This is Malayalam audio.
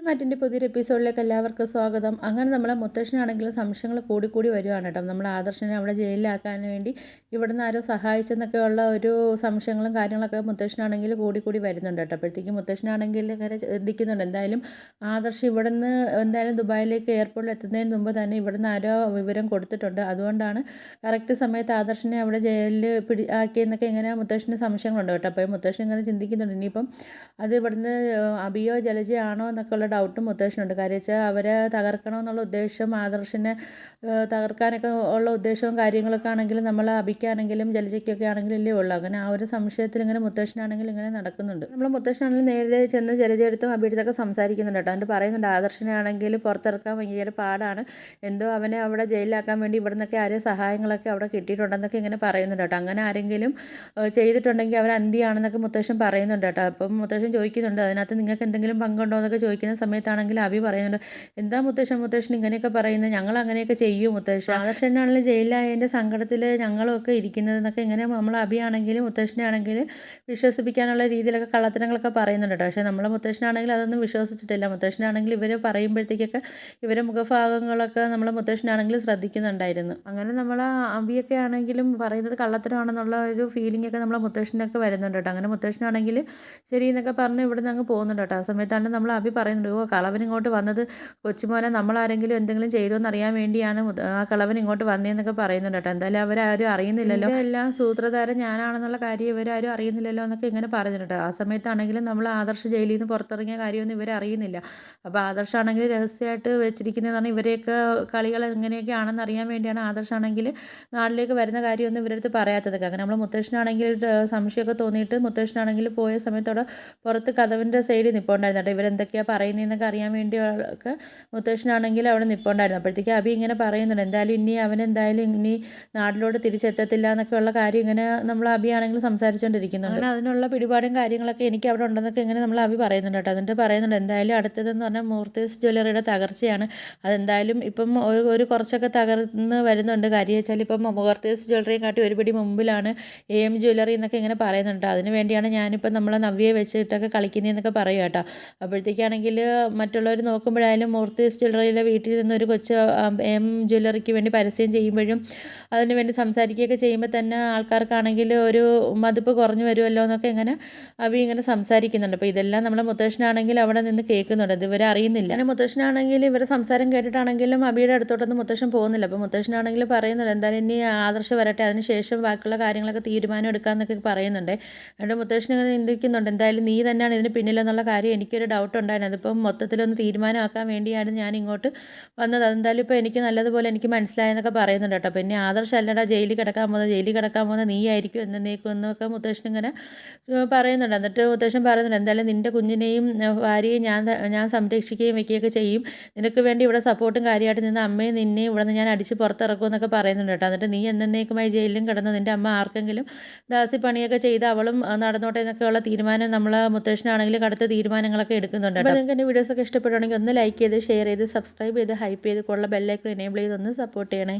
മാറ്റിൻ്റെ പുതിയൊരു എപ്പിസോഡിലേക്ക് എല്ലാവർക്കും സ്വാഗതം. അങ്ങനെ നമ്മളെ മുത്തശ്ശനാണെങ്കിലും സംശയങ്ങൾ കൂടി വരുവാണ് കേട്ടോ. നമ്മൾ ആദർശനെ അവിടെ ജയിലിലാക്കാൻ വേണ്ടി ഇവിടുന്ന് ആരോ സഹായിച്ചെന്നൊക്കെ ഉള്ള ഒരു സംശയങ്ങളും കാര്യങ്ങളൊക്കെ മുത്തശ്ശനാണെങ്കിൽ കൂടി വരുന്നുണ്ട് കേട്ടോ. അപ്പോഴത്തേക്കും മുത്തശ്ശനാണെങ്കിൽ ഇങ്ങനെ ചിന്തിക്കുന്നുണ്ട്, എന്തായാലും ആദർശ് ഇവിടുന്ന് എന്തായാലും ദുബായിലേക്ക് എയർപോർട്ടിൽ എത്തുന്നതിന് മുമ്പ് തന്നെ ഇവിടുന്ന് ആരോ വിവരം കൊടുത്തിട്ടുണ്ട്. അതുകൊണ്ടാണ് കറക്റ്റ് സമയത്ത് ആദർശനെ അവിടെ ജയിലിൽ ആക്കിയെന്നൊക്കെ ഇങ്ങനെ മുത്തശ്ശന് സംശയങ്ങളുണ്ട് കേട്ടോ. അപ്പോൾ മുത്തശ്ശൻ ഇങ്ങനെ ചിന്തിക്കുന്നുണ്ട്, ഇനിയിപ്പം അത് ഇവിടുന്ന് അബിയോ ജലജയാണോ എന്നൊക്കെ ഉള്ള ഡൗട്ടും മുത്തശ്ശനുണ്ട്. കാര്യം വെച്ചാൽ അവരെ തകർക്കണമെന്നുള്ള ഉദ്ദേശം, ആദർശിനെ തകർക്കാനൊക്കെ ഉള്ള ഉദ്ദേശവും കാര്യങ്ങളൊക്കെ ആണെങ്കിലും നമ്മൾ അബിക്കാണെങ്കിലും ജലജയ്ക്കൊക്കെ ആണെങ്കിലും ഇല്ലേ ഉള്ളൂ. അങ്ങനെ ആ ഒരു സംശയത്തിൽ ഇങ്ങനെ മുത്തശ്ശനാണെങ്കിലും ഇങ്ങനെ നടക്കുന്നുണ്ട്. നമ്മൾ മുത്തശ്ശനാണെങ്കിലും നേരെ ചെന്ന് ജലജയെടുത്തും അബിയെടുത്തൊക്കെ സംസാരിക്കുന്നുണ്ട് കേട്ടോ. എന്നിട്ട് പറയുന്നുണ്ട്, ആദർശനാണെങ്കിൽ പുറത്തിറക്കാൻ ഭയങ്കര പാടാണ്, എന്തോ അവനെ അവിടെ ജയിലിലാക്കാൻ വേണ്ടി ഇവിടെ നിന്നൊക്കെ ആരെയും സഹായങ്ങളൊക്കെ അവിടെ കിട്ടിയിട്ടുണ്ടെന്നൊക്കെ ഇങ്ങനെ പറയുന്നുണ്ട് കേട്ടോ. അങ്ങനെ ആരെങ്കിലും ചെയ്തിട്ടുണ്ടെങ്കിൽ അവർ അന്തിയാണെന്നൊക്കെ മുത്തശ്ശൻ പറയുന്നുണ്ട് കേട്ടോ. അപ്പം മുത്തശ്ശൻ ചോദിക്കുന്നുണ്ട്, അതിനകത്ത് നിങ്ങൾക്ക് എന്തെങ്കിലും പങ്കുണ്ടോ എന്നൊക്കെ ചോദിക്കുന്ന സമയത്താണെങ്കിൽ അബി പറയുന്നുണ്ട്, എന്താ മുത്തശ്ശൻ ഇങ്ങനെയൊക്കെ പറയുന്നത്, ഞങ്ങൾ അങ്ങനെയൊക്കെ ചെയ്യും മുത്തശ്ശൻ, ആദർശനാണെങ്കിലും ജയിലിലായതിൻ്റെ സങ്കടത്തിൽ ഞങ്ങളൊക്കെ ഇരിക്കുന്നതെന്നൊക്കെ ഇങ്ങനെ നമ്മൾ അബിയാണെങ്കിലും മുത്തശ്ശനാണെങ്കിലും വിശ്വസിപ്പിക്കാനുള്ള രീതിയിലൊക്കെ കള്ളത്തരങ്ങളൊക്കെ പറയുന്നുണ്ട് കേട്ടോ. പക്ഷേ നമ്മളെ മുത്തശ്ശനാണെങ്കിൽ അതൊന്നും വിശ്വസിച്ചിട്ടില്ല. മുത്തശ്ശനാണെങ്കിൽ ഇവർ പറയുമ്പോഴത്തേക്കൊക്കെ ഇവരെ മുഖഭാഗങ്ങളൊക്കെ നമ്മളെ മുത്തശ്ശനാണെങ്കിൽ ശ്രദ്ധിക്കുന്നുണ്ടായിരുന്നു. അങ്ങനെ നമ്മൾ അബിയൊക്കെ ആണെങ്കിലും പറയുന്നത് കള്ളത്തരമാണെന്നുള്ള ഒരു ഫീലിംഗ് ഒക്കെ നമ്മളെ മുത്തശ്ശനൊക്കെ വരുന്നുണ്ട് കേട്ടോ. അങ്ങനെ മുത്തശ്ശനാണെങ്കിൽ ശരി എന്നൊക്കെ പറഞ്ഞ് ഇവിടുന്ന് അങ്ങ് പോകുന്നുണ്ട് കേട്ടോ. ആ സമയത്താണ് നമ്മൾ അബി പറയുന്നുണ്ട്, ഓ കളവൻ ഇങ്ങോട്ട് വന്നത് കൊച്ചുമോനെ നമ്മളാരെങ്കിലും എന്തെങ്കിലും ചെയ്തോന്ന് അറിയാൻ വേണ്ടിയാണ് ആ കളവൻ ഇങ്ങോട്ട് വന്നതെന്നൊക്കെ പറയുന്നുണ്ട് കേട്ടോ. എന്തായാലും അവരാരും അറിയുന്നില്ലല്ലോ, എല്ലാം സൂത്രധാരൻ ഞാനാണെന്നുള്ള കാര്യം ഇവരാരും അറിയുന്നില്ലല്ലോ എന്നൊക്കെ ഇങ്ങനെ പറഞ്ഞിട്ടുണ്ട്. ആ സമയത്താണെങ്കിലും നമ്മൾ ആദർശ ജയിലിൽ നിന്ന് പുറത്തിറങ്ങിയ കാര്യമൊന്നും ഇവരറിയുന്നില്ല. അപ്പോൾ ആദർശാണെങ്കിൽ രഹസ്യമായിട്ട് വെച്ചിരിക്കുന്നതെന്ന് പറഞ്ഞാൽ ഇവരെയൊക്കെ കളികൾ എങ്ങനെയൊക്കെ ആണെന്ന് അറിയാൻ വേണ്ടിയാണ് ആദർശാണെങ്കിൽ നാട്ടിലേക്ക് വരുന്ന കാര്യമൊന്നും ഇവരടുത്ത് പറയാത്തതൊക്കെ. അങ്ങനെ നമ്മൾ മുത്തശ്ശനാണെങ്കിൽ സംശയമൊക്കെ തോന്നിയിട്ട് മുത്തശ്ശനാണെങ്കിൽ പോയ സമയത്തോടെ പുറത്ത് കതവിൻ്റെ സൈഡിൽ നിൽപ്പുണ്ടായിരുന്നു കേട്ടോ. ഇവരെന്തൊക്കെയാണ് പറയുന്നതെന്നൊക്കെ അറിയാൻ വേണ്ടിയൊക്കെ മുത്തശ്ശനാണെങ്കിൽ അവിടെ നിൽപ്പുണ്ടായിരുന്നു. അപ്പോഴത്തേക്ക് അബി ഇങ്ങനെ പറയുന്നുണ്ട്, എന്തായാലും ഇനി നാട്ടിലോട്ട് തിരിച്ചെത്തത്തില്ല എന്നൊക്കെ ഉള്ള കാര്യം ഇങ്ങനെ നമ്മൾ അബി ആണെങ്കിൽ സംസാരിച്ചുകൊണ്ടിരിക്കുന്നുണ്ട്. അങ്ങനെ അതിനുള്ള പിടിപാടും കാര്യങ്ങളൊക്കെ എനിക്ക് അവിടെ ഉണ്ടെന്നൊക്കെ ഇങ്ങനെ നമ്മൾ അബി പറയുന്നുണ്ട് കേട്ടോ. എന്നിട്ട് പറയുന്നുണ്ട്, എന്തായാലും അടുത്തതെന്ന് പറഞ്ഞാൽ മൂർത്തീസ് ജ്വല്ലറിയുടെ തകർച്ചയാണ്. അതെന്തായാലും ഇപ്പം ഒരു കുറച്ചൊക്കെ തകർന്ന് വരുന്നുണ്ട്. കാര്യം വെച്ചാൽ ഇപ്പം മൂർത്തീസ് ജ്വല്ലറിയെ കാട്ടി ഒരുപടി മുമ്പിലാണ് AM ജ്വല്ലറി എന്നൊക്കെ ഇങ്ങനെ പറയുന്നുണ്ട്. അതിന് വേണ്ടിയാണ് ഞാനിപ്പോൾ നമ്മളെ നവ്യയെ വെച്ചിട്ടൊക്കെ കളിക്കുന്നതെന്നൊക്കെ പറയും കേട്ടോ. അപ്പോഴത്തേക്കാണെങ്കിൽ മറ്റുള്ളവർ നോക്കുമ്പോഴായാലും മൂർത്തീസ് ജ്വല്ലറിയിലെ വീട്ടിൽ നിന്നൊരു കൊച്ച് AM ജ്വല്ലറിക്ക് വേണ്ടി പരസ്യം ചെയ്യുമ്പോഴും അതിന് വേണ്ടി സംസാരിക്കുകയൊക്കെ ചെയ്യുമ്പോൾ തന്നെ ആൾക്കാർക്കാണെങ്കിൽ ഒരു മതിപ്പ് കുറഞ്ഞു വരുമല്ലോ എന്നൊക്കെ ഇങ്ങനെ ഇങ്ങനെ സംസാരിക്കുന്നുണ്ട്. അപ്പോൾ ഇതെല്ലാം നമ്മുടെ മുത്തശ്ശനാണെങ്കിൽ അവിടെ നിന്ന് കേൾക്കുന്നുണ്ട്, ഇതുവരെ അറിയുന്നില്ല. അങ്ങനെ മുത്തശ്ശനാണെങ്കിൽ ഇവരെ സംസാരം കേട്ടിട്ടാണെങ്കിലും അബിയുടെ അടുത്തോട്ടൊന്നും മുത്തശ്ശൻ പോകുന്നില്ല. അപ്പോൾ മുത്തശ്ശനാണെങ്കിൽ പറയുന്നുണ്ട്, എന്തായാലും ഇനി ആദർശം വരട്ടെ, അതിന് ശേഷം ബാക്കിയുള്ള കാര്യങ്ങളൊക്കെ തീരുമാനം എടുക്കാമെന്നൊക്കെ പറയുന്നുണ്ട്. എന്നിട്ട് മുത്തശ്ശൻ ഇങ്ങനെ ചിന്തിക്കുന്നുണ്ട്, എന്തായാലും നീ തന്നെയാണ് ഇതിന് പിന്നിലെന്നുള്ള കാര്യം എനിക്കൊരു ഡൗട്ട് ഉണ്ടായിരുന്നു. അതിപ്പം മൊത്തത്തിലൊന്ന് തീരുമാനമാക്കാൻ വേണ്ടിയാണ് ഞാൻ ഇങ്ങോട്ട് വന്നത്. അതെന്തായാലും ഇപ്പോൾ എനിക്ക് നല്ലതുപോലെ എനിക്ക് മനസ്സിലായെന്നൊക്കെ പറയുന്നുണ്ട് കേട്ടോ. പിന്നെ ആദർശ് അല്ലടാ ജയിലിൽ കിടക്കാൻ പോകുന്നത് നീ ആയിരിക്കും എന്നേക്കും എന്നൊക്കെ മുത്തശ്ശൻ ഇങ്ങനെ പറയുന്നുണ്ട്. എന്നിട്ട് മുത്തശ്ശൻ പറയുന്നുണ്ട്, എന്തായാലും നിൻ്റെ കുഞ്ഞിനെയും ഭാര്യയെയും ഞാൻ സംരക്ഷിക്കുകയും വയ്ക്കുകയൊക്കെ ചെയ്യും. നിനക്ക് വേണ്ടി ഇവിടെ സപ്പോർട്ടും കാര്യമായിട്ട് നിന്ന് അമ്മയും നിന്നെയും ഇവിടെ നിന്ന് ഞാൻ അടിച്ച് പുറത്തിറക്കും എന്നൊക്കെ പറയുന്നുണ്ട് കേട്ടോ. എന്നിട്ട് നീ എന്നേക്കുമായി ജയിലിലും കിടന്ന് നിൻ്റെ അമ്മ ആർക്കെങ്കിലും ദാസിപ്പണിയൊക്കെ ചെയ്ത് അവളും നടന്നോട്ടെ എന്നൊക്കെയുള്ള തീരുമാനം നമ്മൾ മുത്തശ്ശനാണെങ്കിൽ കടുത്ത തീരുമാനങ്ങളൊക്കെ എടുക്കുന്നുണ്ട്. അപ്പോൾ നിങ്ങൾക്ക് എൻ്റെ വീഡിയോസൊക്കെ ഇഷ്ടപ്പെടുകയാണെങ്കിൽ ഒന്ന് ലൈക്ക് ചെയ്ത് ഷെയർ ചെയ്ത് സബ്സ്ക്രൈബ് ചെയ്ത് ഹൈപ്പ് ചെയ്ത് കൊള്ള ബെല്ലൈക്കൺ എനേബിൾ ചെയ്ത് ഒന്ന് സപ്പോർട്ട് ചെയ്യണേ.